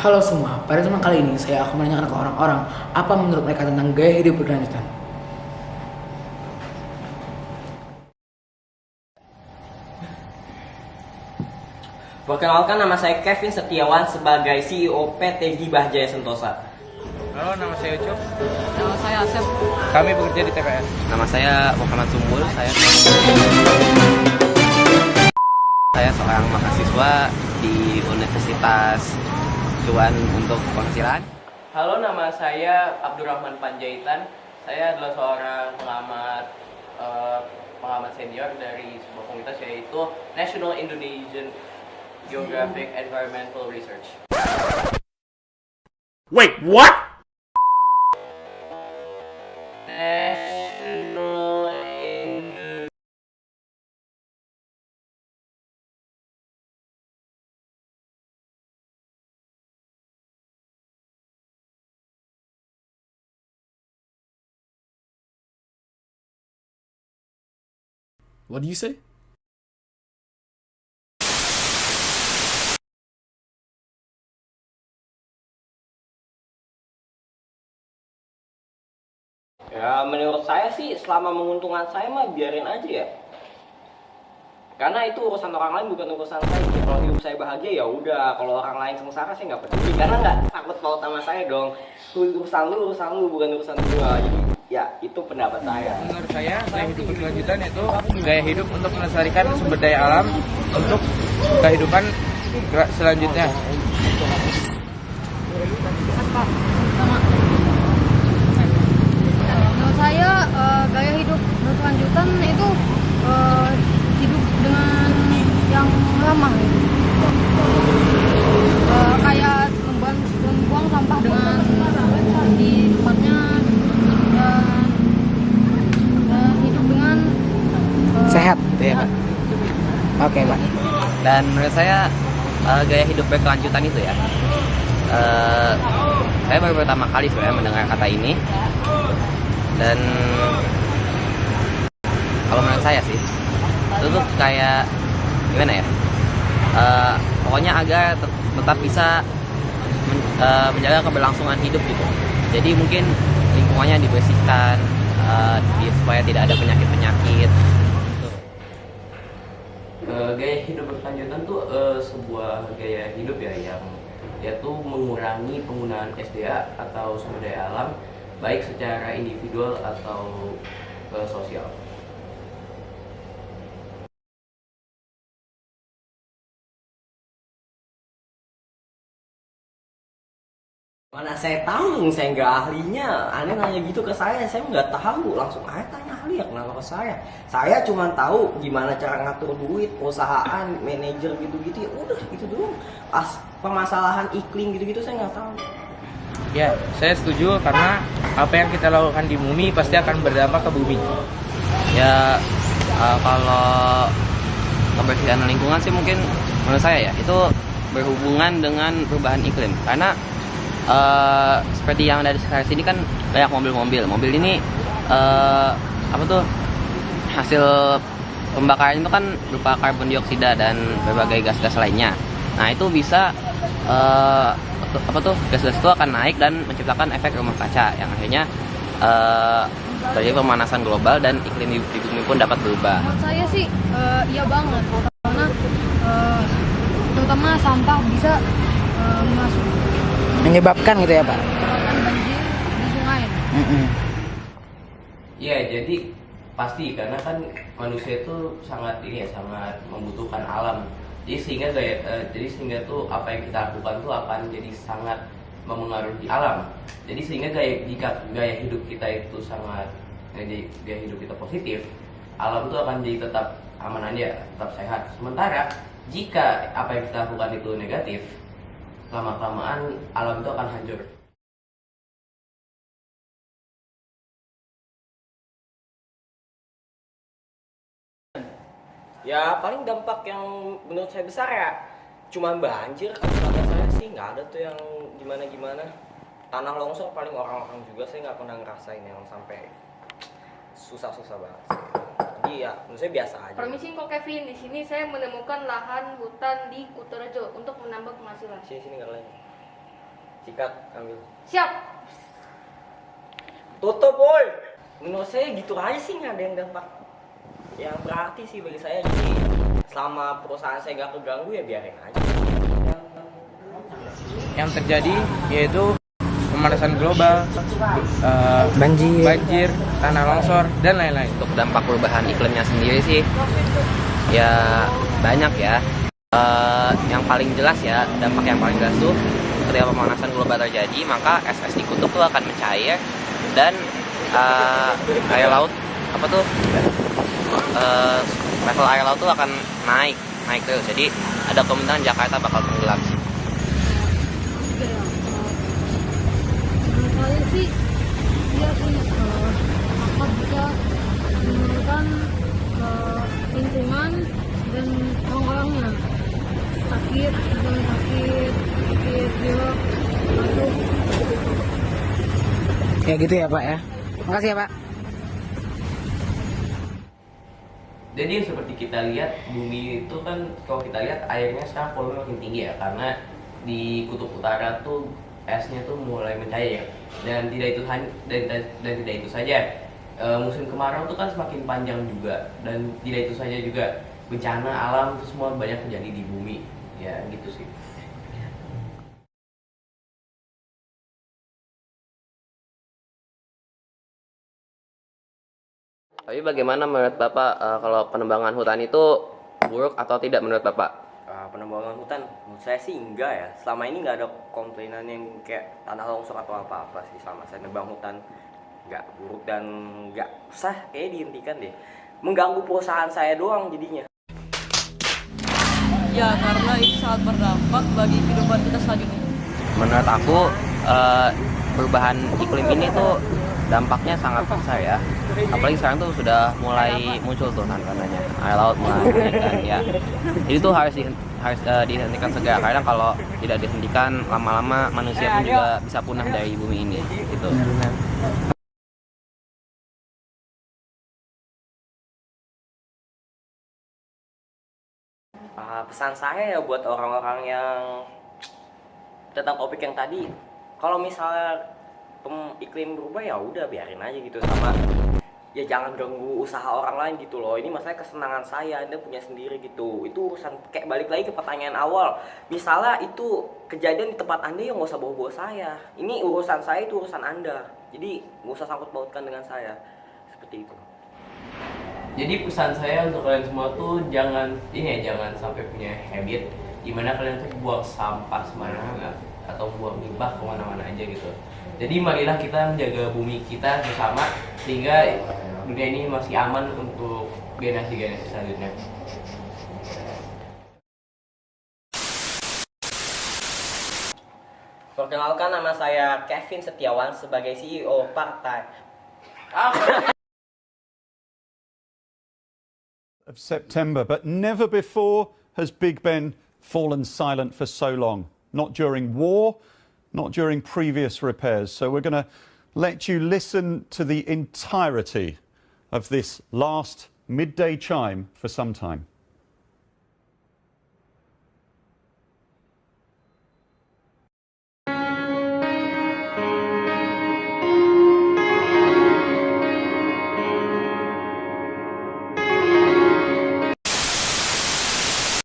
Halo semua, pada kesempatan kali ini saya akan menanyakan ke orang-orang apa menurut mereka tentang gaya hidup berkelanjutan. Perkenalkan, nama saya Kevin Setiawan sebagai CEO PT Gibah Jaya Sentosa. Halo, nama saya Ucup. Nama saya Asep. Kami bekerja di TPS. Nama saya Muhammad Sumbul. Saya seorang mahasiswa di Universitas Cuan untuk penghasilan. Halo, nama saya Abdurrahman Panjaitan. Saya adalah seorang pengamat senior dari sebuah komunitas yaitu National Indonesian Geographic Environmental Research. Wait, what? What do you say? Ya, menurut saya sih selama menguntungkan saya mah biarin aja ya. Karena itu urusan orang lain bukan urusan saya. Kalau hidup saya bahagia ya udah. Kalau orang lain sengsara saya nggak peduli. Karena nggak takut paut sama saya dong. Urusan lu bukan urusan gua. Jadi ya itu pendapat saya. Menurut saya, gaya hidup berkelanjutan itu gaya hidup untuk melestarikan sumber daya alam untuk kehidupan selanjutnya. Menurut saya gaya hidup berkelanjutan itu hidup dengan yang ramah gitu. Kayak membuang sampah dengan di tempatnya dan hidup dengan Sehat gitu ya Pak? Oke Pak. Dan menurut saya gaya hidup berkelanjutan itu ya, saya baru pertama kali sebenarnya mendengar kata ini. Dan kalau menurut saya sih itu tuh kayak gimana ya, pokoknya agar tetap bisa menjaga keberlangsungan hidup gitu. Jadi mungkin lingkungannya dibersihkan, supaya tidak ada penyakit-penyakit. Gaya hidup berkelanjutan tuh sebuah gaya hidup ya yang yaitu mengurangi penggunaan SDA atau sumber daya alam baik secara individual atau sosial. Mana saya tahu, saya nggak ahlinya. Aneh nanya gitu ke saya nggak tahu. Langsung aja tanya ahli ya, kenapa ke saya? Saya cuma tahu gimana cara ngatur duit, perusahaan, manajer gitu-gitu. Ya udah gitu doang. Pas permasalahan iklim gitu-gitu saya nggak tahu. Ya, saya setuju karena apa yang kita lakukan di bumi pasti akan berdampak ke bumi. Ya, kalau kebersihan lingkungan sih mungkin menurut saya ya itu berhubungan dengan perubahan iklim. Karena seperti yang ada di sekitar sini kan banyak mobil ini apa tuh, hasil pembakaran itu kan berupa karbon dioksida dan berbagai gas-gas lainnya. Nah itu bisa apa tuh, gas-gas itu akan naik dan menciptakan efek rumah kaca yang akhirnya terjadi pemanasan global dan iklim di bumi pun dapat berubah. menurut saya sih iya banget karena terutama sampah bisa masuk Menyebabkan gitu ya Pak? banjir di sungai. Iya, jadi pasti karena kan manusia itu sangat sangat membutuhkan alam. Jadi sehingga tuh apa yang kita lakukan tuh akan jadi sangat memengaruhi alam. Jadi sehingga jika gaya hidup kita itu gaya hidup kita positif, alam itu akan jadi tetap aman aja, tetap sehat. Sementara jika apa yang kita lakukan itu negatif, lama-kelamaan alam itu akan hancur. Ya paling dampak yang menurut saya besar ya cuma banjir. Kalau saya sih nggak ada tuh yang gimana-gimana. Tanah longsor paling orang-orang juga saya nggak pernah ngerasain yang sampai susah-susah banget sih. Jadi ya menurut saya biasa aja. Permisi kok Kevin, di sini saya menemukan lahan hutan di Kutorejo untuk menambah penghasilan. Sini nggak lain. Sikat, ambil. Siap. Tutup, boy. Menurut saya gitu aja sih, nggak ada yang dampak yang berarti sih bagi saya. Jadi selama perusahaan saya nggak keganggu ya biarin aja. Yang terjadi yaitu pemanasan global, banjir, tanah longsor, dan lain-lain. Untuk dampak perubahan iklimnya sendiri sih, ya banyak ya. Yang paling jelas ya, dampak yang paling jelas tuh ketika pemanasan global terjadi, maka es di kutub tuh akan mencair dan air laut level air laut tuh akan naik terus. Jadi ada kemungkinan Jakarta bakal tenggelam sih. Menurut saya sih dia sih apa bisa menimbulkan lingkungan dan orang-orangnya sakit pilek, batuk. Ya gitu ya Pak ya. Makasih ya Pak. Jadi seperti kita lihat bumi itu kan, kalau kita lihat airnya sekarang volume makin tinggi ya, karena di kutub utara tuh esnya tuh mulai mencair. Dan tidak itu saja, musim kemarau tuh kan semakin panjang juga, dan tidak itu saja juga bencana alam itu semua banyak terjadi di bumi ya, gitu sih. Tapi bagaimana menurut Bapak kalau penebangan hutan itu buruk atau tidak menurut Bapak? Penebangan hutan menurut saya sih enggak ya. Selama ini nggak ada komplainan yang kayak tanah longsor atau apa-apa sih selama saya nebang hutan. Nggak buruk dan nggak usah kayak dihentikan deh. Mengganggu perusahaan saya doang jadinya. Ya, karena ini sangat berdampak bagi kehidupan kita selanjutnya. Menurut aku perubahan iklim ini tuh dampaknya sangat besar ya. Apalagi sekarang tuh sudah mulai muncul tuh tanda-tandanya, air laut mulai naik kan ya. Jadi tuh harus dihentikan segera, karena kalau tidak dihentikan lama-lama manusia pun juga bisa punah dari bumi ini gitu. Pesan saya ya buat orang-orang yang tentang topik yang tadi, kalau misalnya iklim berubah ya udah biarin aja gitu, sama ya jangan ganggu usaha orang lain gitu loh. Ini masalah kesenangan saya, Anda punya sendiri gitu. Itu urusan, kayak balik lagi ke pertanyaan awal. Misalnya itu kejadian di tempat Anda, ya nggak usah bawa-bawa saya. Ini urusan saya, itu urusan Anda. Jadi nggak usah sangkut pautkan dengan saya. Seperti itu. Jadi pesan saya untuk kalian semua tuh jangan sampai punya habit dimana kalian tuh buang sampah sembarangan atau buang limbah kemana-mana aja gitu. Jadi marilah kita menjaga bumi kita bersama sehingga dunia ini masih aman untuk generasi-generasi selanjutnya. Perkenalkan, nama saya Kevin Setiawan sebagai CEO partai. Of September, but never before has Big Ben fallen silent for so long. Not during war, not during previous repairs. So we're going to let you listen to the entirety of this last midday chime for some time.